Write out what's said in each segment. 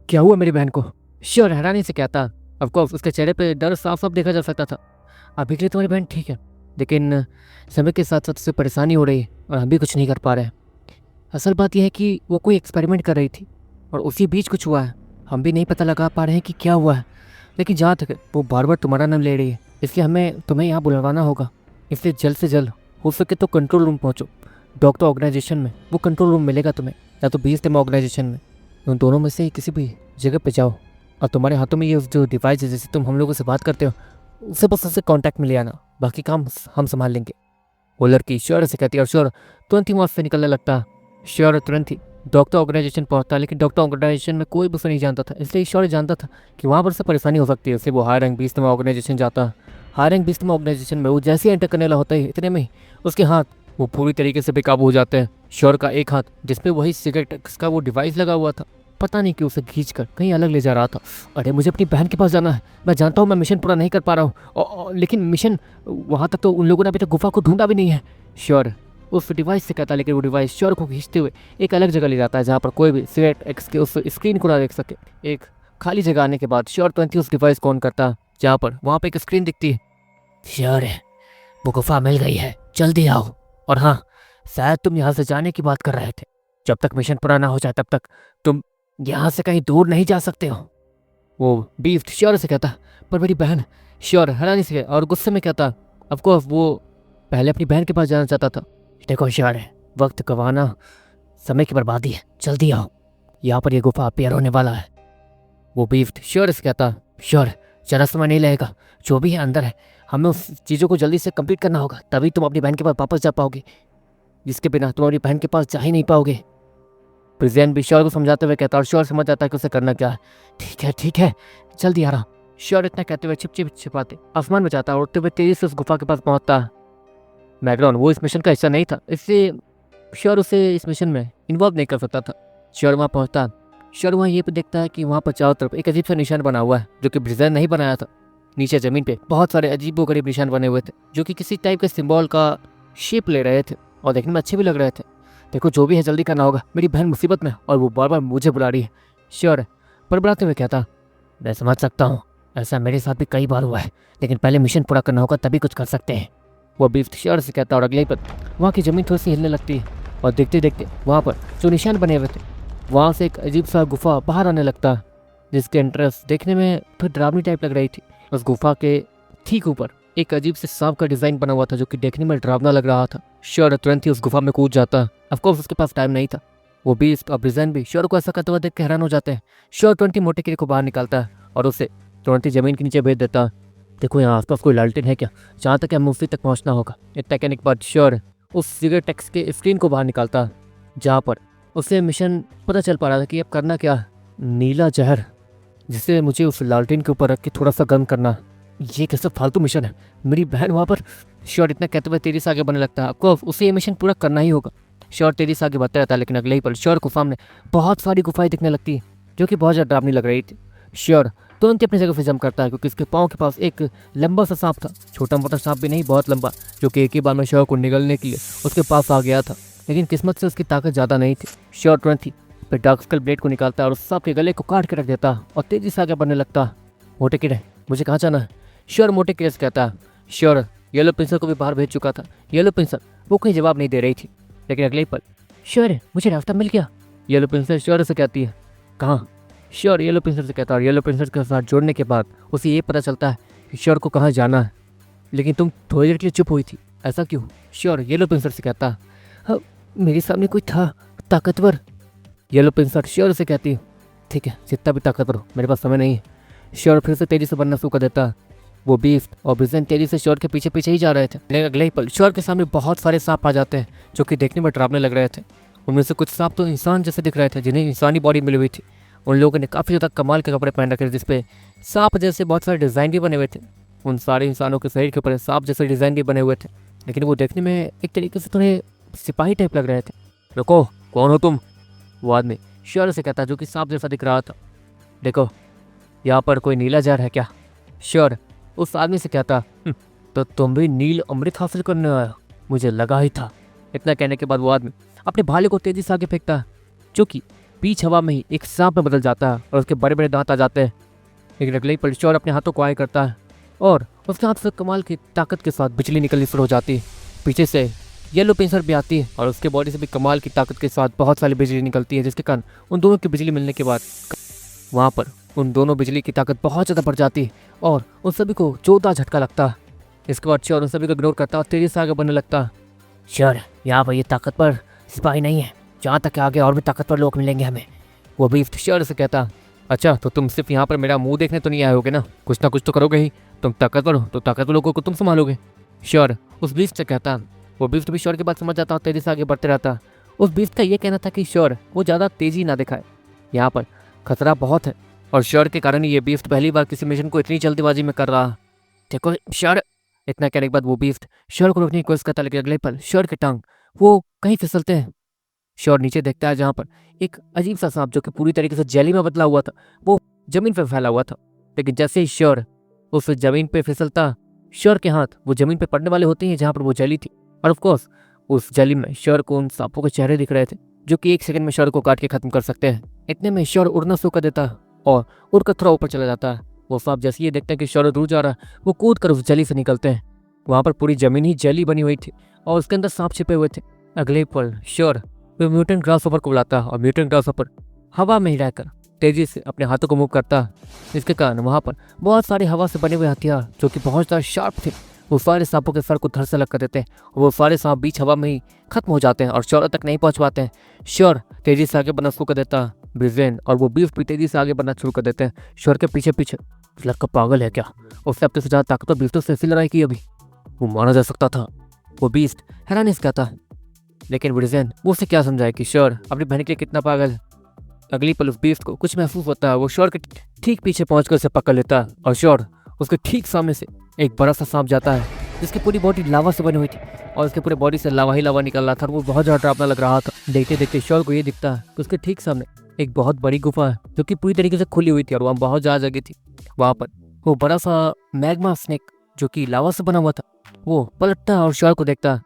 क्या हुआ मेरी बहन को? श्योर हैरानी से कहता। ऑफकोर्स उसके चेहरे पे डर साफ साफ देखा जा सकता था। अभी के लिए तुम्हारी बहन ठीक है, लेकिन समय के साथ साथ उसे परेशानी हो रही है और हम भी कुछ नहीं कर पा रहे हैं। असल बात यह है कि वो कोई एक्सपेरिमेंट कर रही थी और उसी बीच कुछ हुआ है। हम भी नहीं पता लगा पा रहे हैं कि क्या हुआ है, लेकिन जहाँ तक है वो बार बार तुम्हारा नाम ले रही है, इसलिए हमें तुम्हें यहाँ बुलवाना होगा। इसलिए जल्द से जल्द हो सके तो कंट्रोल रूम पहुँचो। डॉक्टर ऑर्गेनाइजेशन में वो कंट्रोल रूम मिलेगा तुम्हें, या तो 20 ऑर्गेनाइजेशन में। उन दोनों में से किसी भी जगह पे जाओ और तुम्हारे हाथों में ये जो डिवाइस है जैसे तुम हम लोगों से बात करते हो, उससे बस उससे कांटेक्ट में ले आना, बाकी काम हम संभाल लेंगे। वो लड़की श्योर से कहती है और श्योर तुरंत ही वहाँ से निकलने लगता। श्योर तुरंत ही डॉक्टर ऑर्गेनाइजेशन पहुंचता, लेकिन डॉक्टर ऑर्गेनाइजेशन में कोई भी उसे नहीं जानता था, इसलिए श्योर जानता था कि वहाँ पर से परेशानी हो सकती है, इसलिए वो हाई रैंक 20 ऑर्गेनाइजेशन जाता। हाई रैंक 20 ऑर्गेनाइजेशन में वो जैसे ही एंटर करने वाला होता है, इतने में ही उसके हाथ वो पूरी तरीके से बेकाबू हो जाते हैं। श्योर का एक हाथ जिसपे वही सिगरेट का वो डिवाइस लगा हुआ था, पता नहीं क्यों उसे खींच कर कहीं अलग ले जा रहा था। अरे मुझे अपनी बहन के पास जाना है, मैं जानता हूँ मैं मिशन पूरा नहीं कर पा रहा हूँ, लेकिन मिशन वहाँ तक तो उन लोगों ने अभी तक गुफा को ढूंढा भी नहीं है। श्योर उस डिवाइस से कहता, लेकिन वो डिवाइस श्योर को खींचते हुए एक अलग जगह ले जाता है जहाँ पर कोई भी सिगरेट एक्स के उस स्क्रीन को ना देख सके। एक खाली जगह आने के बाद श्योर तुरंत ही उस डिवाइस को ऑन करता, जहाँ पर वहाँ पर एक स्क्रीन दिखती है। श्योर है वो गुफा मिल गई है, जल्दी आओ। और हाँ, शायद तुम यहाँ से जाने की बात कर रहे थे, जब तक मिशन पूरा ना हो जाए तब तक तुम यहाँ से कहीं दूर नहीं जा सकते हो। वो बीफ श्योर से कहता, पर मेरी बहन। श्योर हैरानी से और गुस्से में कहता, ऑफकोर्स वो पहले अपनी बहन के पास जाना चाहता था। देखो श्योर है, वक्त गंवाना समय की बर्बादी है, जल्दी आओ, यहाँ पर ये गुफा अपीयर होने वाला है। वो बीफ श्योर से कहता, श्योर ज़रा समय नहीं लगेगा, जो भी है अंदर है, हमें उस चीज़ों को जल्दी से कंप्लीट करना होगा, तभी तुम अपनी बहन के पास वापस जा पाओगे, जिसके बिना तुम अपनी बहन के पास जा ही नहीं पाओगे। प्रेजेंट भी श्योर को समझाते हुए कहता और श्योर समझ जाता है कि उसे करना क्या है। ठीक है जल्दी आ रहा। श्योर इतना कहते हुए छिपाते आसमान में जाता और उड़ते हुए तेजी से उस गुफा के पास पहुंचता। मैग्रॉन वो इस मिशन का हिस्सा नहीं था, इसलिए श्योर उसे इस मिशन में इन्वॉल्व नहीं कर सकता था। श्योर वहाँ पहुँचता। श्योर वहाँ ये भी देखता है कि वहाँ पर चारों तरफ एक अजीब सा निशान बना हुआ है, जो कि ब्रिजेन नहीं बनाया था। नीचे ज़मीन पे बहुत सारे अजीबोगरीब निशान बने हुए थे, जो कि किसी टाइप के सिंबल का शेप ले रहे थे और देखने में अच्छे भी लग रहे थे। देखो जो भी है जल्दी करना होगा, मेरी बहन मुसीबत में और वो बार बार मुझे बुला रही है। श्योर पर बुलाते हुए कहता, मैं समझ सकता हूँ, ऐसा मेरे साथ भी कई बार हुआ है, लेकिन पहले मिशन पूरा करना होगा तभी कुछ कर सकते हैं। वो बीफ श्योर से कहता और अगले ही पर वहाँ की ज़मीन थोड़ी सी हिलने लगती है और देखते देखते वहाँ पर जो निशान बने हुए थे वहाँ से एक अजीब सा गुफा बाहर आने लगता, जिसके एंट्रेंस देखने में फिर डरावनी टाइप लग रही थी। उस गुफा के ठीक ऊपर एक अजीब से सांप का डिज़ाइन बना हुआ था, जो कि देखने में डरावना लग रहा था। श्योर तुरंत ही उस गुफा में कूद जाता। ऑफकोर्स उसके पास टाइम नहीं था। वो बीस्ट और ब्रिजेन भी श्योर को ऐसा करते हुए देख के हैरान हो जाते हैं। श्योर तुरंत ही मोटे कीड़े को बाहर निकालता है और उसे तुरंत ही ज़मीन के नीचे भेज देता। देखो यहाँ आसपास कोई लालटेन है क्या, जहाँ तक हमें उसी तक पहुँचना होगा। इतना कहने के बाद श्योर उस सिगरेट टेक्स के स्क्रीन को बाहर निकालता, जहाँ पर उसे मिशन पता चल पा रहा था कि अब करना क्या। नीला जहर जिसे मुझे उस लालटेन के ऊपर रख के थोड़ा सा गर्म करना, ये कैसा फालतू मिशन है, मेरी बहन वहाँ पर। श्योर इतना कहते हुए तेजी से आगे बढ़ने लगता है। आपको उसे ये मिशन पूरा करना ही होगा। श्योर तेजी से आगे बढ़ता रहता है, लेकिन अगले ही पल श्योर को सामने बहुत सारी गुफाएं दिखने लगती है, जो कि बहुत ज़्यादा डरावनी लग रही थी। श्योर तुरंत ही अपनी जगह से जंप करता है, क्योंकि उसके पाँव के पास एक लंबा सा सांप था, छोटा मोटा सांप भी नहीं, बहुत लंबा, जो कि एक ही बार में श्योर को निगलने के लिए उसके पास आ गया था। लेकिन किस्मत से उसकी ताकत ज़्यादा नहीं थी। श्योर तुरंत ही फिर डार्क स्कल ब्लेड को निकालता और उस सांप के गले को काट के रख देता और तेजी से आगे बढ़ने लगता। मोटे कीड़े मुझे कहाँ जाना है, श्योर मोटे कीड़े से कहता। श्योर येलो पिंसर को भी बाहर भेज चुका था। येलो पिंसर वो कोई जवाब नहीं दे रही थी, लेकिन अगले ही पल श्योर मुझे रास्ता मिल गया। येलो पिंसर श्योर से कहती है, कहाँ? श्योर येलो पिंसर से कहता और येलो पिंसर के साथ जोड़ने के बाद उसे ये पता चलता है कि श्योर को कहाँ जाना है। लेकिन तुम थोड़ी देर के लिए चुप हुई थी, ऐसा क्यों? श्योर येलो पिंसर से कहता, हाँ मेरे सामने कोई था ताकतवर। येलो पिंसर श्योर से कहती है, ठीक है जितना भी ताकतवर हो, मेरे पास समय नहीं है। श्योर फिर से तेजी से बनना शुरू कर देता। वो बीफ और ब्रिजेन तेजी से श्योर के पीछे पीछे ही जा रहे थे, लेकिन अगले ही पल श्योर के सामने बहुत सारे सांप आ जाते हैं, जो कि देखने में डरावने लग रहे थे। उनमें से कुछ सांप तो इंसान जैसे दिख रहे थे, जिन्हें इंसानी बॉडी मिली हुई थी। उन लोगों ने काफ़ी ज़्यादा कमाल के कपड़े पहन रखे थे, जिसपे सांप जैसे बहुत सारे डिज़ाइन भी बने हुए थे। उन सारे इंसानों के शरीर के ऊपर सांप जैसे डिज़ाइन भी बने हुए थे, लेकिन वो देखने में एक तरीके से थोड़े सिपाही टाइप लग रहे थे। रुको, कौन हो तुम? वो आदमी श्योर से कहता, जो कि सांप जैसा दिख रहा था। देखो यहाँ पर कोई नीला जहर है क्या? श्योर उस आदमी से कहता, तो तुम भी नील अमृत हासिल करने आया, मुझे लगा ही था। इतना कहने के बाद वो आदमी अपने भाले को तेजी से आगे फेंकता, जो कि बीच हवा में ही एक सांप में बदल जाता है और उसके बड़े बड़े दांत आ जाते हैं। लेकिन अगले पल श्योर अपने हाथों को आगे करता है और उसके हाथ से कमाल की ताकत के साथ बिजली निकलनी शुरू हो जाती है। पीछे से येलो पेंसर भी आती है और उसके बॉडी से भी कमाल की ताकत के साथ बहुत सारी बिजली निकलती है, जिसके कारण उन दोनों की बिजली मिलने के बाद वहाँ पर उन दोनों बिजली की ताकत बहुत ज़्यादा बढ़ जाती है और उन सभी को जोरदार झटका लगता है। इसके बाद श्योर उन सभी को इग्नोर करता है और तेजी से आगे बढ़ने लगता है। श्योर यहाँ पर ये ताकतवर सिपाही नहीं है, जहाँ तक आगे और भी ताकतवर लोग मिलेंगे हमें, वो भी श्योर से कहता। अच्छा, तो तुम सिर्फ यहाँ पर मेरा मुंह देखने तो नहीं आए होगे ना, कुछ ना कुछ तो करोगे ही। तुम ताकतवर हो तो ताकतवर लोगों को तुम संभालोगे। श्योर उस बीस्ट से कहता। वो बीस्ट भी श्योर की बात समझ जाता और तेजी से आगे बढ़ते रहता। उस बीस्ट का ये कहना था कि श्योर वो ज़्यादा तेजी ना दिखाए, यहाँ पर खतरा बहुत है और श्योर के कारण ये बीस्ट पहली बार किसी मिशन को इतनी जल्दीबाजी में कर रहा। देखो श्योर, इतना कहने के बाद वो बीस्ट श्योर को रोकने की कोशिश करता, लेकिन अगले पल श्योर के टांग वो कहीं फिसलते हैं। श्योर नीचे देखता है जहाँ पर एक अजीब सा सांप जो कि पूरी तरीके से जेली में बदला हुआ था वो जमीन पर फैला हुआ था। लेकिन जैसे ही श्योर उस जमीन पे फिसलता, श्योर के हाथ वो जमीन पे पड़ने वाले होते हैं जहाँ पर वो जेली थी और ऑफ कोर्स उस जेली में श्योर को उन सांपों के चेहरे दिख रहे थे जो कि 1 सेकंड में श्योर को काट के खत्म कर सकते हैं। इतने में श्योर उड़ना शुरू कर देता है और उड़कर थोड़ा ऊपर चला जाता है। वो सांप जैसे ये देखते हैं कि श्योर दूर जा रहा है, वो कूद कर उस जेली से निकलते हैं। वहाँ पर पूरी जमीन ही जेली बनी हुई थी और उसके अंदर सांप छिपे हुए थे। अगले पल श्योर वो म्यूटेंट ग्रासहॉपर को बुलाता और म्यूटेंट ग्रासहॉपर हवा में ही रहकर तेजी से अपने हाथों को मूव करता, जिसके कारण वहाँ पर बहुत सारे हवा से बने हुए हथियार जो कि बहुत ज़्यादा शार्प थे वो सारे सांपों के सर को धड़ से अलग कर देते हैं और वो सारे सांप बीच हवा में ही खत्म हो जाते हैं और श्योर तक नहीं पहुँच पाते हैं। श्योर तेजी से आगे बढ़ना शुरू कर देता, ब्रिजेन और वो बीफ भी तेजी से आगे बढ़ना शुरू कर देते हैं श्योर के पीछे पीछे। लड़का पागल है क्या, उससे अपने से ज़्यादा ताकतवर बीफ से ऐसी लड़ाई की अभी, वो माना जा सकता था। वो बीस्ट हैरानी से कहता, लेकिन ब्रिजेन वो उसे क्या समझाए कि श्योर अपनी बहन के लिए कितना पागल है। अगली पल उस बीस्ट को कुछ महसूस होता है, वो श्योर के ठीक पीछे पहुंचकर उसे पकड़ लेता है और श्योर उसके ठीक सामने से एक बड़ा सा सांप जाता है जिसकी पूरी बॉडी लावा से बनी हुई थी और उसके पूरे बॉडी से लावा ही लावा निकल रहा था और वो बहुत ज़्यादा डरावना लग रहा था। देखते देखते श्योर को ये दिखता है कि उसके ठीक सामने एक बहुत बड़ी गुफा है जो कि पूरी तरीके से खुली हुई थी और वहाँ बहुत ज़्यादा जगह थी। वहाँ पर वो बड़ा सा मैग्मा स्नेक जो कि लावा से बना हुआ था वो पलटता है और श्योर को देखता है।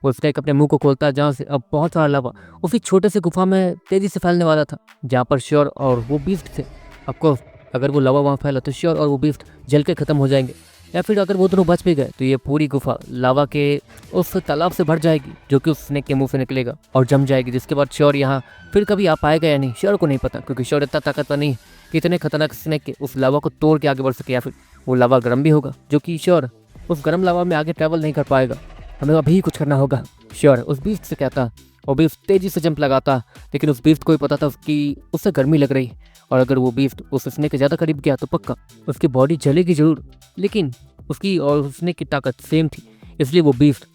वो स्नेक अपने मुंह को खोलता है जहाँ से अब बहुत सारा लावा उसी छोटे से गुफा में तेजी से फैलने वाला था जहाँ पर श्योर और वो बीस्ट थे। ऑफकोर्स अगर वो लावा वहाँ फैला तो श्योर और वो बीस्ट जल के खत्म हो जाएंगे, या फिर अगर वो दोनों बच भी गए तो ये पूरी गुफा लावा के उस तालाब से भर जाएगी जो कि उस स्नेक के मुंह से निकलेगा और जम जाएगी, जिसके बाद श्योर यहाँ फिर कभी आ पाएगा या नहीं श्योर को नहीं पता, क्योंकि श्योर इतना ताकतवर नहीं कि इतने खतरनाक स्नेक के उस लावा को तोड़ के आगे बढ़ सके, या फिर वो लावा गर्म भी होगा जो कि श्योर उस गर्म लावा में आगे ट्रैवल नहीं कर पाएगा। हमें अभी कुछ करना होगा, श्योर उस बीस्ट से कहता। और बीस्ट तेजी से जंप लगाता, लेकिन उस बीस्ट को ही पता था कि उससे गर्मी लग रही और अगर वो बीस्ट उस स्नेक के ज़्यादा करीब गया तो पक्का उसकी बॉडी जलेगी जरूर, लेकिन उसकी और उस स्नेक की ताकत सेम थी, इसलिए वो बीस्ट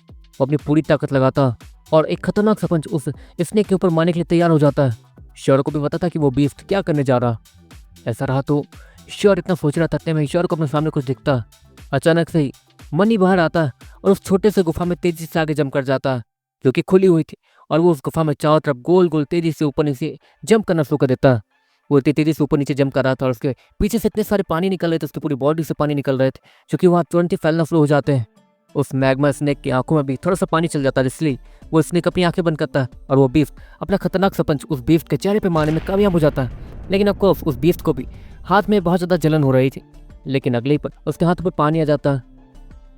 अपनी पूरी ताकत लगाता और एक खतरनाक सा पंच उस स्नेक के ऊपर मारने के लिए तैयार हो जाता है। श्योर को भी पता था कि वो बीस्ट क्या करने जा रहा। ऐसा रहा तो श्योर इतना सोच रहा था, इतने में श्योर को अपने सामने कुछ दिखता। अचानक से ही मनी बाहर आता है और उस छोटे से गुफा में तेजी से आगे जंप कर जाता है जो कि खुली हुई थी और वो उस गुफा में चारों तरफ गोल गोल तेजी से ऊपर नीचे जंप करना शुरू कर देता है। वो इतनी तेजी से ऊपर नीचे जंप कर रहा था और उसके पीछे से इतने सारे पानी निकल रहे थे, उसकी पूरी बॉडी से पानी निकल रहे थे जो कि वहाँ तुरंत ही फैलना शुरू हो जाते हैं। उस मैग्मा स्नेक की आंखों में भी थोड़ा सा पानी चल जाता है, इसलिए वो स्नेक अपनी आंखें बंद करता है और वो बीस्ट अपना खतरनाक सा पंच उस बीस्ट के चेहरे पर मारने में कामयाब हो जाता है। लेकिन ऑफकोर्स उस बीस्ट को भी हाथ में बहुत ज़्यादा जलन हो रही थी, लेकिन अगले ही पर उसके हाथों पर पानी आ जाता है।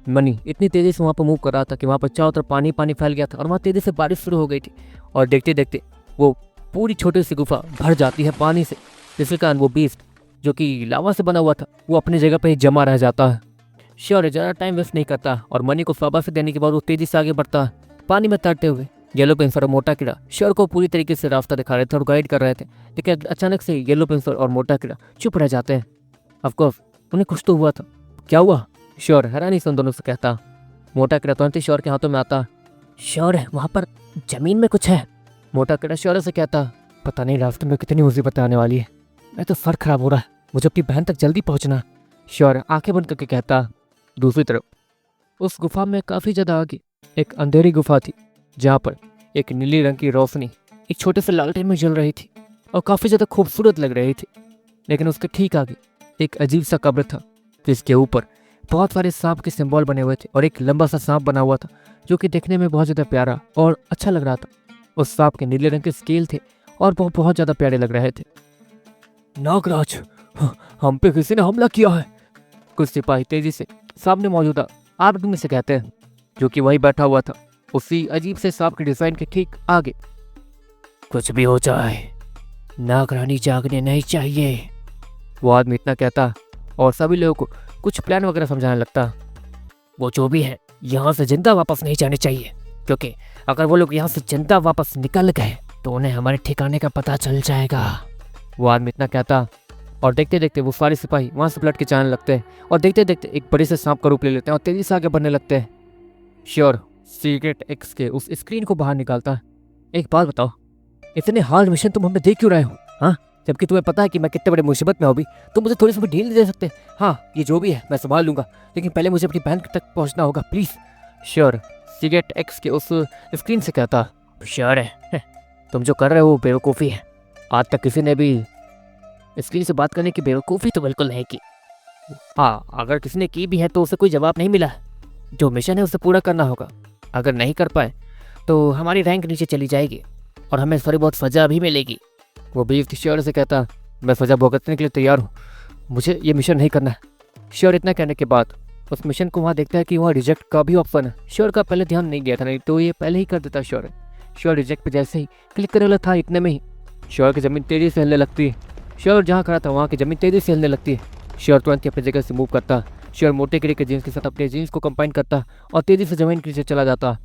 मनी इतनी तेज़ी से वहाँ पर मूव कर रहा था कि वहाँ पर चारों तरफ पानी पानी फैल गया था और वहाँ तेज़ी से बारिश शुरू हो गई थी और देखते देखते वो पूरी छोटी सी गुफा भर जाती है पानी से, जिसके कारण वो बीस्ट जो कि लावा से बना हुआ था वो अपनी जगह पर ही जमा रह जाता है। श्योर ज़्यादा टाइम वेस्ट नहीं करता और मनी को शाबाशी देने के बाद वो तेज़ी से आगे बढ़ता है पानी में तैरते हुए। येलो पेंसर और मोटा कीड़ा श्योर को पूरी तरीके से रास्ता दिखा रहे थे और गाइड कर रहे थे, लेकिन अचानक से येलो पेंसर और मोटा कीड़ा चुप रह जाते हैं। ऑफकोर्स उन्हें कुछ तो हुआ था, क्या हुआ श्योर हैरानी से उन दोनों से कहता। मोटा कीड़ा तुरंत ही श्योर के हाथों में आता। श्योर है वहाँ पर जमीन में कुछ है। मोटा कीड़ा श्योर से कहता, पता नहीं रास्ते में कितनी मुसीबतें आने वाली है, मैं तो सर खराब हो रहा है, मुझे अपनी बहन तक जल्दी पहुँचना। श्योर आंखें बंद करके कहता। दूसरी तरफ उस गुफा में काफ़ी ज़्यादा आगे एक अंधेरी गुफा थी जहाँ पर एक नीली रंग की रोशनी एक छोटे से लालटेन में जल रही थी और काफ़ी ज़्यादा खूबसूरत लग रही थी। लेकिन उसके ठीक आगे एक अजीब सा कब्र था जिसके ऊपर बहुत सारे सांप के सिंबल बने हुए थे और एक लंबा सा सांप बना हुआ था जो कि देखने में बहुत ज़्यादा प्यारा और अच्छा लग रहा था। उस सांप के नीले रंग के स्केल थे और वो बहुत ज़्यादा प्यारे लग रहे थे। नागराज, हम पे किसी ने हमला किया है। कुछ सिपाही तेजी से सामने मौजूदा आदमी से कहते हैं, जो कि वहीं बैठा हुआ था उसी अजीब से सांप के डिजाइन के ठीक आगे। कुछ भी हो जाए, नागरानी जागने नहीं चाहिए, वो आदमी इतना कहता और सभी लोगों को कुछ प्लान वगैरह समझाने लगता। वो जो भी है यहाँ से जिंदा वापस नहीं जाने चाहिए, क्योंकि अगर वो लोग यहाँ से जिंदा वापस निकल गए तो उन्हें हमारे ठिकाने का पता चल जाएगा, वो आदमी इतना कहता। और देखते देखते वो सारे सिपाही वहाँ से पलट के जाने लगते हैं और देखते देखते एक बड़े से सांप का रूप ले लेते हैं और तेजी से आगे बढ़ने लगते हैं। श्योर सीक्रेट एक्स के उस स्क्रीन को बाहर निकालता। एक बात बताओ, इतने हार्ड मिशन तुम हमें दे क्यों रहे हो? हाँ, जबकि तुम्हें पता है कि मैं कितने बड़े मुसीबत में हूँ अभी, तुम मुझे थोड़ी सी भी ढील नहीं दे सकते? हाँ, ये जो भी है मैं संभाल लूंगा, लेकिन पहले मुझे अपनी बहन तक पहुँचना होगा, प्लीज़। श्योर सीक्रेट एक्स के उस स्क्रीन से कहता। श्योर है, तुम जो कर रहे हो वो बेवकूफ़ी है। आज तक किसी ने भी स्क्रीन से बात करने की बेवकूफ़ी तो बिल्कुल नहीं की। हाँ, अगर किसी ने की भी है तो उसे कोई जवाब नहीं मिला। जो मिशन है उसे पूरा करना होगा, अगर नहीं कर पाए तो हमारी रैंक नीचे चली जाएगी और हमें थोड़ी बहुत सज़ा भी मिलेगी। वो बीफ श्योर से कहता, मैं सज़ा भुगतने के लिए तैयार हूँ, मुझे ये मिशन नहीं करना है। श्योर इतना कहने के बाद उस मिशन को वहाँ देखता है कि वहाँ रिजेक्ट का भी ऑप्शन है। श्योर का पहले ध्यान नहीं गया था, नहीं तो ये पहले ही कर देता श्योर। श्योर रिजेक्ट पे जैसे ही क्लिक करने वाला था, इतने में ही श्योर की ज़मीन तेज़ी से हिलने लगती है। श्योर जहाँ खड़ा था वहाँ की ज़मीन तेज़ी से हिलने लगती है। श्योर तुरंत ही अपनी जगह से मूव करता। श्योर मोटे गिरे के जीन्स के साथ अपने जीन्स को कंबाइन करता और तेज़ी से ज़मीन के नीचे चला जाता।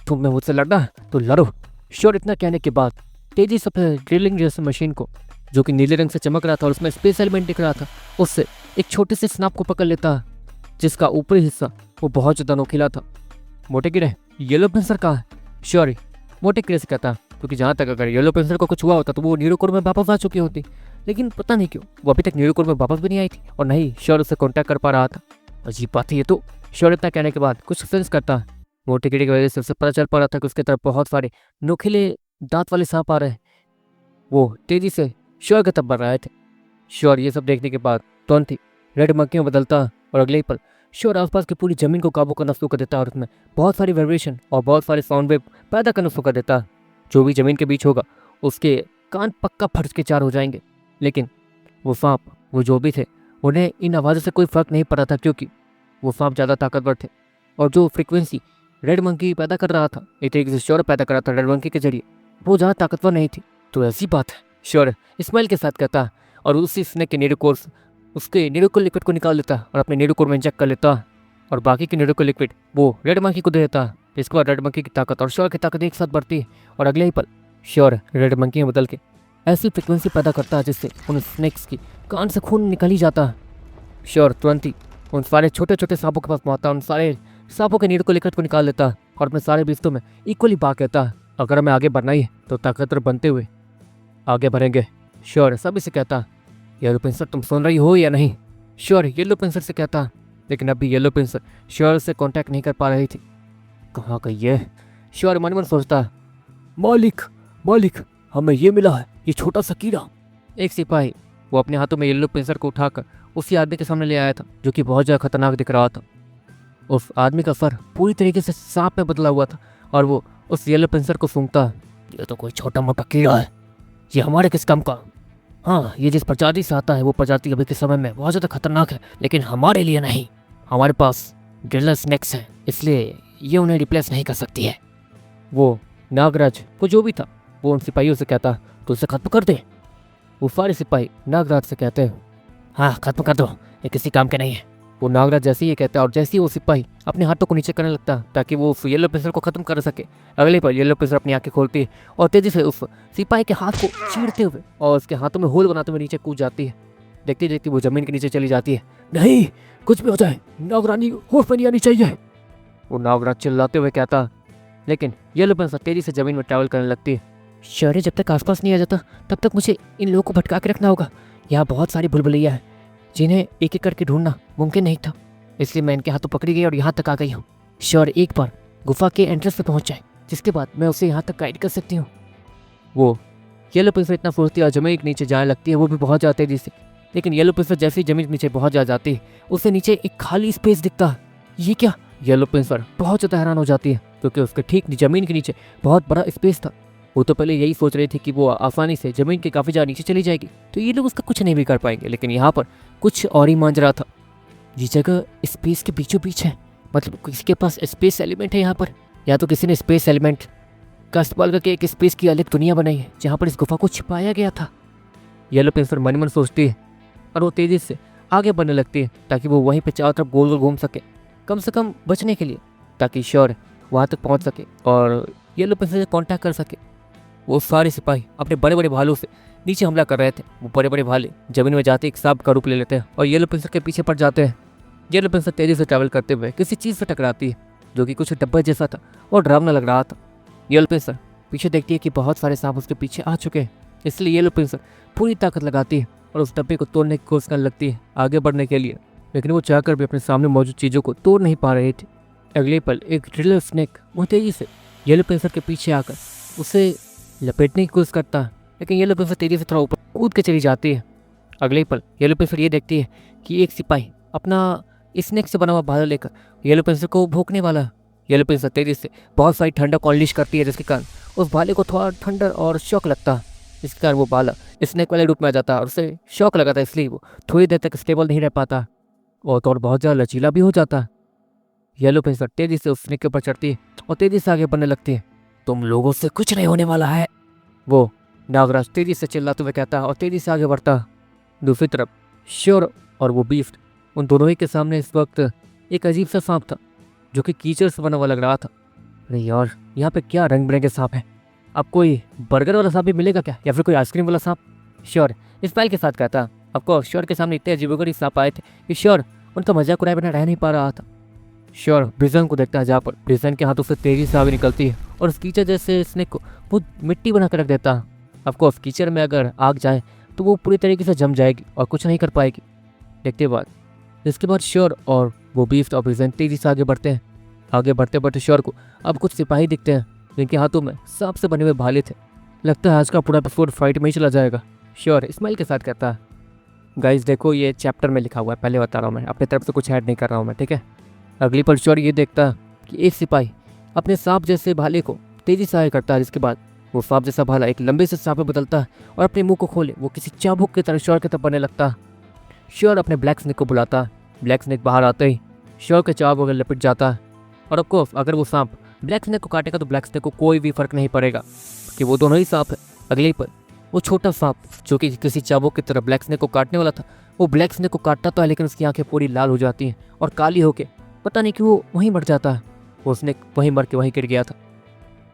तुम्हें मुझसे लड़ना तो लड़ो। श्योर इतना कहने के बाद तेज़ी से ड्रिलिंग जैसे मशीन को, जो कि नीले रंग से चमक रहा था और उसमें स्पेस एलिमेंट दिख रहा था, उससे एक छोटे से स्नैप को पकड़ लेता, जिसका ऊपरी हिस्सा वो बहुत ज़्यादा नोखिला था। मोटे गिरे, येलो पेंसर कहाँ है? श्योर मोटे गिरे से कहता, क्योंकि जहाँ तक अगर येलो पेंसर को कुछ हुआ होता तो वो नीरोकोर में वापस आ चुकी होती, लेकिन पता नहीं क्यों वो अभी तक नीरोकोर में वापस भी नहीं आई थी और नहीं श्योर उससे कॉन्टैक्ट कर पा रहा था। अजीब बात है ये तो। श्योर इतना कहने के बाद कुछ सेंस करता। मोटे गिरे की वजह से उसे पता चल पा रहा था कि उसके तरफ बहुत सारे नोखिले दांत वाले सांप आ रहे हैं। वो तेजी से श्योर की तरफ बढ़ रहे थे। श्योर ये सब देखने के बाद तुरंत ही रेड मंकी में बदलता और अगले ही पल श्योर आसपास की पूरी जमीन को काबू करना शुरू कर देता और उसमें बहुत सारी वाइब्रेशन और बहुत सारे साउंड वेव पैदा करना शुरू कर देता। जो भी जमीन के बीच होगा उसके कान पक्का फट के चार हो जाएंगे। लेकिन वो सांप, वो जो भी थे, उन्हें इन आवाज़ों से कोई फ़र्क नहीं पड़ा था, क्योंकि वो सांप ज़्यादा ताकतवर थे और जो फ्रीक्वेंसी रेड मंकी पैदा कर रहा था, एक तरीके से श्योर पैदा कर रहा था रेड मंकी के जरिए, वो ज़्यादा ताकतवर नहीं थी। तो ऐसी बात है, श्योर स्माइल के साथ कहता और उसी स्नेक के नीरोकोर उसके नीरोकोर लिक्विड को निकाल लेता और अपने नीरोकोर में इंजेक्ट कर लेता और बाकी के नीरोकोर लिक्विड वो रेड मंकी को दे देता। इसके बाद रेड मंकी की ताकत और श्योर की ताकत एक साथ बढ़ती है और अगले ही पल श्योर रेड मंकी में बदल के ऐसी फ्रिक्वेंसी पैदा करता है जिससे उन स्नेक्स की कान से खून निकल ही जाता है। श्योर तुरंत ही उन सारे छोटे छोटे सांपों के पास पहुंचता, उन सारे सांपों के नीरोकोर लिक्विड को निकाल लेता और अपने सारे बिस्तों में इक्वली बांट कहता, अगर हमें आगे बढ़ना ही है तो ताकतवर बनते हुए आगे बढ़ेंगे। श्योर सभी से कहता, येलो पेंसर तुम सुन रही हो या नहीं? श्योर येलो पेंसर से कहता, लेकिन अभी येलो पेंसर श्योर से कांटेक्ट नहीं कर पा रही थी। कहाँ गई है? श्योर मन मन सोचता। मालिक मालिक, हमें ये मिला है, ये छोटा सा कीड़ा। एक सिपाही वो अपने हाथों में येलो पेंसर को उठाकर उसी आदमी के सामने ले आया था, जो कि बहुत ज़्यादा खतरनाक दिख रहा था। उस आदमी का सर पूरी तरीके से सांप में बदला हुआ था और वो उस येलो पेंसर को सूंघता। ये तो कोई छोटा मोटा कीड़ा है, ये हमारे किस काम का? हाँ, ये जिस प्रजाति से आता है वो प्रजाति अभी के समय में बहुत ज़्यादा खतरनाक है, लेकिन हमारे लिए नहीं। हमारे पास ड्रिलर स्नेक्स हैं, इसलिए ये उन्हें रिप्लेस नहीं कर सकती है। वो नागराज को जो भी था वो उन सिपाहियों से कहता, तो उसे खत्म कर दे। वो सारे सिपाही नागराज से कहते हैं, हाँ खत्म कर दो, ये किसी काम के नहीं है। वो नागराज जैसे ही ये कहता और जैसे ही वो सिपाही अपने हाथों को नीचे करने लगता ताकि वो उस येलो पेंसर को खत्म कर सके, अगले पर येलो पेंसर अपनी आंखें खोलती है और तेजी से उस सिपाही के हाथ को चीरते हुए और उसके हाथों में होल बनाते हुए नीचे कूद जाती है। देखती देखती वो जमीन के नीचे चली जाती है। नहीं, कुछ भी हो जाए नागरानी होश में नहीं आनी चाहिए, वो नागराज चिल्लाते हुए कहता। लेकिन येलो पेंसर तेजी से जमीन में ट्रैवल करने लगती है। शौर्य जब तक आसपास नहीं आ जाता तब तक मुझे इन लोगों को भटका के रखना होगा। यहाँ बहुत सारी भूलभुलैया हैं जिन्हें एक एक करके ढूंढना मुमकिन नहीं था, इसलिए मैं इनके हाथों पकड़ी गई और यहाँ तक आ गई हूँ। शौर्य एक बार गुफा के एंट्रेंस पे पहुँच जाए, जिसके बाद मैं उसे यहाँ तक गाइड कर सकती हूँ। वो येलो पेंसर इतना फुर्ती और जमीन के नीचे जाने लगती है, वो भी बहुत ज़्यादा तेजी से। लेकिन येलो पेंसर जैसे ही जमीन के नीचे बहुत ज़्यादा जाती है उसे नीचे एक खाली स्पेस दिखता है। ये क्या? येलो पेंसर बहुत ज़्यादा हैरान हो जाती है, क्योंकि उसके ठीक जमीन के नीचे बहुत बड़ा स्पेस था वो तो पहले यही सोच रहे थे कि वो आसानी से ज़मीन के काफ़ी ज़्यादा नीचे चली जाएगी तो ये लोग उसका कुछ नहीं भी कर पाएंगे, लेकिन यहाँ पर कुछ और ही मांझ रहा था। ये जगह स्पेस के बीचों बीच है, मतलब किसी के पास स्पेस एलिमेंट है यहाँ पर, या तो किसी ने स्पेस एलिमेंट का इस्तेमाल करके एक स्पेस की अलग दुनिया बनाई है जहाँ पर इस गुफा को छिपाया गया था। येलो पेंसिल मन मन सोचती है और वो तेज़ी से आगे बढ़ने लगती है ताकि वो वहीं पे चारों तरफ गोल गोल घूम सके, कम से कम बचने के लिए, ताकि श्योर वहाँ तक पहुँच सके और येलो पेंसिल से कॉन्टैक्ट कर सके। वो सारे सिपाही अपने बड़े बड़े भालों से नीचे हमला कर रहे थे। वो बड़े बड़े भाले जमीन में जाते एक सांप का रूप ले लेते हैं और येलो पेंसिल के पीछे पड़ जाते हैं। येलो पेंसिल तेज़ी से ट्रैवल करते हुए किसी चीज़ से टकराती है जो कि कुछ डब्बे जैसा था और डरावना लग रहा था। येलो पेंसिल पीछे देखती है कि बहुत सारे सांप उसके पीछे आ चुके हैं, इसलिए येलो पेंसिल पूरी ताकत लगाती है और उस डब्बे को तोड़ने की कोशिश करने लगती है आगे बढ़ने के लिए, लेकिन वो चाहकर भी अपने सामने मौजूद चीज़ों को तोड़ नहीं पा रहे थे। अगले पल एक ड्रिलर स्नेक वो तेज़ी से येलो पेंसिल के पीछे आकर उसे लपेटने की कोशिश करता है, लेकिन येलो पेंसिल तेज़ी से थोड़ा ऊपर कूद के चली जाती है। अगले पल येलो पेंसिल ये देखती है कि एक सिपाही अपना स्नेक से बना हुआ भाला लेकर येलो पेंसिल को भोंकने वाला है। येलो पेंसिल तेज़ी से बहुत सारी ठंडक अनलीश करती है जिसके कारण उस भाले को थोड़ा ठंडर और शौक लगता है, जिसके कारण वो भाला स्नेक वाले रूप में आ जाता है और उसे शौक लगा था, इसलिए वो थोड़ी देर तक स्टेबल नहीं रह पाता और तो और बहुत ज़्यादा लचीला भी हो जाता है। येलो पेंसिल तेज़ी से उस स्नेक के ऊपर चढ़ती है और तेज़ी से आगे बढ़ने लगती है। तुम लोगों से कुछ नहीं होने वाला है, वो नागराज तेज़ी से चिल्लाते हुए कहता है और तेज़ी से आगे बढ़ता है। दूसरी तरफ श्योर और वो बीस्ट, उन दोनों ही के सामने इस वक्त एक अजीब सा सांप था जो कि कीचड़ से बना हुआ लग रहा था। अरे यार, यहाँ पे क्या रंग बिरंगे सांप हैं, अब कोई बर्गर वाला सांप भी मिलेगा क्या, या फिर कोई आइसक्रीम वाला सांप? श्योर स्माइल के साथ कहता। आपको श्योर के सामने इतने अजीबोगरीब सांप आए थे कि श्योर उनका मजाक उड़ाए बिना रह नहीं पा रहा था। श्योर ब्रिजन को देखता है जहाँ पर ब्रिजन के हाथों से तेजी से आगे निकलती है और उस कीचड़ जैसे स्नेक को वो मिट्टी बना कर रख देता है। ऑफकोर्स कीचड़ में अगर आग जाए तो वो पूरी तरीके से जम जाएगी और कुछ नहीं कर पाएगी। देखते बाद इसके बाद श्योर और वो बीस्ट और ब्रिजन तेजी से आगे बढ़ते हैं। आगे बढ़ते बढ़ते श्योर को अब कुछ सिपाही दिखते हैं जिनके हाथों में सांप से बने हुए भाले थे। लगता है आज का पूरा एपिसोड फाइट में ही चला जाएगा, श्योर स्माइल के साथ कहता है। गाइस देखो, ये चैप्टर में लिखा हुआ है, पहले बता रहा हूँ मैं, अपनी तरफ से कुछ ऐड नहीं कर रहा हूँ मैं, ठीक है। अगली पर श्योर ये देखता है कि एक सिपाही अपने सांप जैसे भाले को तेजी से आगे करता है, जिसके बाद वो सांप जैसा भाला एक लंबे से सांप में बदलता है और अपने मुंह को खोले वो किसी चाबुक की तरह श्योर की तरफ बनने लगता है। श्योर अपने ब्लैक स्नेक को बुलाता है। ब्लैक स्नेक बाहर आते ही श्योर के चाबुक में लपेट जाता है और ऑफकोर्स अगर वो सांप ब्लैक स्नेक को काटेगा तो ब्लैक स्नेक को कोई भी फर्क नहीं पड़ेगा कि वो दोनों ही सांप है। अगले पर वो छोटा सांप जो कि किसी चाबुक की तरह ब्लैक स्नेक को काटने वाला था, वो ब्लैक स्नेक को काटता तो है लेकिन उसकी आंखें पूरी लाल हो जाती हैं और काली होके पता नहीं कि वो वहीं मर जाता है। वो स्नेक वहीं मर के वहीं गिर गया था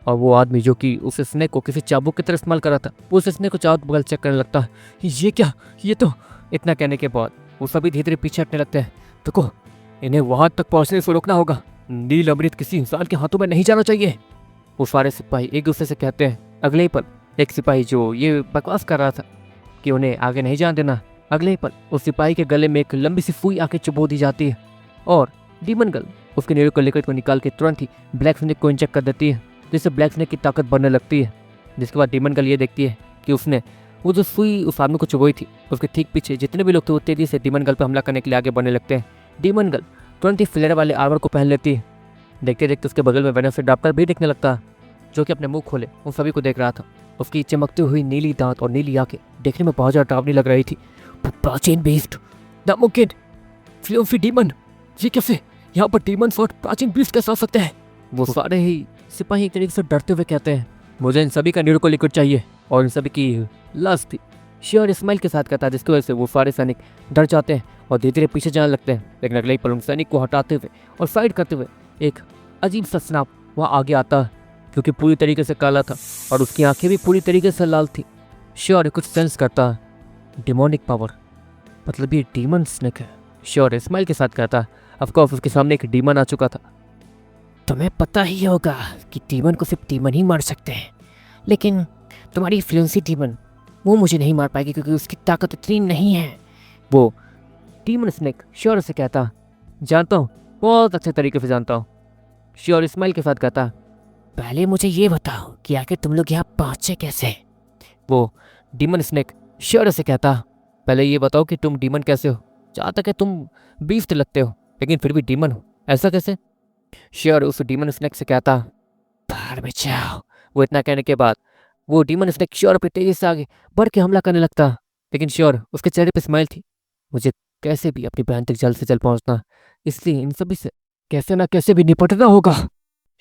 और वो आदमी जो कि उस स्नेक को किसी चाबुक की तरह इस्तेमाल कर रहा था, वो उस स्नेक को चारों बगल चेक करने लगता है। ये क्या, ये तो। इतना कहने के बाद वो सभी धीरे धीरे पीछे हटने लगते हैं। देखो, इन्हें वहां तक पहुंचने से रोकना होगा, नील अमृत किसी इंसान के हाथों में नहीं जाना चाहिए, वो सारे सिपाही एक दूसरे से कहते हैं। अगले ही पल एक सिपाही जो ये बकवास कर रहा था कि उन्हें आगे नहीं जाने देना, अगले ही पल उस सिपाही के गले में एक लंबी सी सुई आके चुभो दी जाती है और डीमन गर्ल उसके नीले को लिक्विड को निकाल के तुरंत ही ब्लैक स्नेक को इंजेक्ट कर देती है, जिससे ब्लैक स्नेक की ताकत बढ़ने लगती है। जिसके बाद डीमन गर्ल ये देखती है कि उसने वो जो सुई उस आदमी को चुभोई थी, उसके ठीक पीछे जितने भी लोग थे वो तेजी से डीमन गर्ल पर हमला करने के लिए आगे बढ़ने लगते हैं। डीमन गर्ल तुरंत ही फ्लेयर वाले आर्मर को पहन लेती है। देखते देखते उसके बगल में वेनम से डॉक्टर भी दिखने लगता है, जो कि अपने मुंह खोले उन सभी को देख रहा था। उसकी चमकती हुई नीली दांत और नीली आंखें देखने में बहुत ज़्यादा डरावनी लग रही थी। प्राचीन बीस्ट, द मुकिड, फ्लूफी डीमन, ये कैसे यहाँ पर डीमंस और प्राचीन बीस्ट कैसे आ सकते हैं? वो सारे ही सिपाही एक तरीके से डरते हुए कहते हैं, मुझे इन सभी का नीरो को लिक्विड चाहिए और इन सभी की लाश थी। श्योर स्माइल के साथ कहता है, जिसकी वजह से वो सारे सैनिक डर जाते हैं और धीरे धीरे पीछे जाने लगते हैं। लेकिन अगले ही पल उन सैनिक को हटाते हुए और साइड करते हुए एक अजीब सा सांप वहाँ आगे आता है, क्योंकि पूरी तरीके से काला था और उसकी आंखें भी पूरी तरीके से लाल थी। श्योर कुछ सेंस करता है, डिमोनिक पावर, मतलब ये डीमन स्नेक है। श्योर स्माइल के साथ कहता है। ऑफकोर्स उसके सामने एक डीमन आ चुका था। तुम्हें पता ही होगा कि डीमन को सिर्फ डीमन ही मार सकते हैं, लेकिन तुम्हारी फ्लुएंसी डीमन वो मुझे नहीं मार पाएगी क्योंकि उसकी ताकत इतनी नहीं है, वो डीमन स्नेक श्योर से कहता। जानता हूँ, बहुत अच्छे तरीके से जानता हूँ, श्योर स्माइल के साथ कहता। पहले मुझे ये बताओ कि आखिर तुम लोग यहाँ पहुँचे कैसे, वो डीमन स्नेक श्योर से कहता। पहले ये बताओ कि तुम डीमन कैसे हो, जहाँ तक है तुम बीस्ट लगते हो लेकिन फिर भी डीमन हो, ऐसा कैसे? श्योर उस डीमन स्नेक से कहता, बाहर में जाओ। वो इतना कहने के बाद वो डीमन स्नेक श्योर पे तेजी से आगे बढ़ के हमला करने लगता, लेकिन श्योर उसके चेहरे पे स्माइल थी। मुझे कैसे भी अपनी बहन तक जल्द से जल्द पहुंचना, इसलिए इन सभी से कैसे ना कैसे भी निपटना होगा।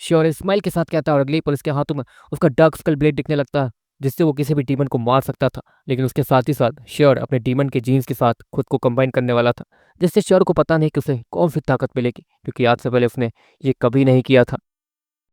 श्योर स्माइल के साथ कहता और अगले ही पल उसके हाथों में उसका डार्क स्कल ब्लेड दिखने लगता, जिससे वो किसी भी डीमन को मार सकता था। लेकिन उसके साथ ही साथ श्योर अपने डीमन के जीन्स के साथ खुद को कंबाइन करने वाला था, जिससे श्योर को पता नहीं कि उसे कौन सी ताकत मिलेगी, क्योंकि आज से पहले उसने ये कभी नहीं किया था।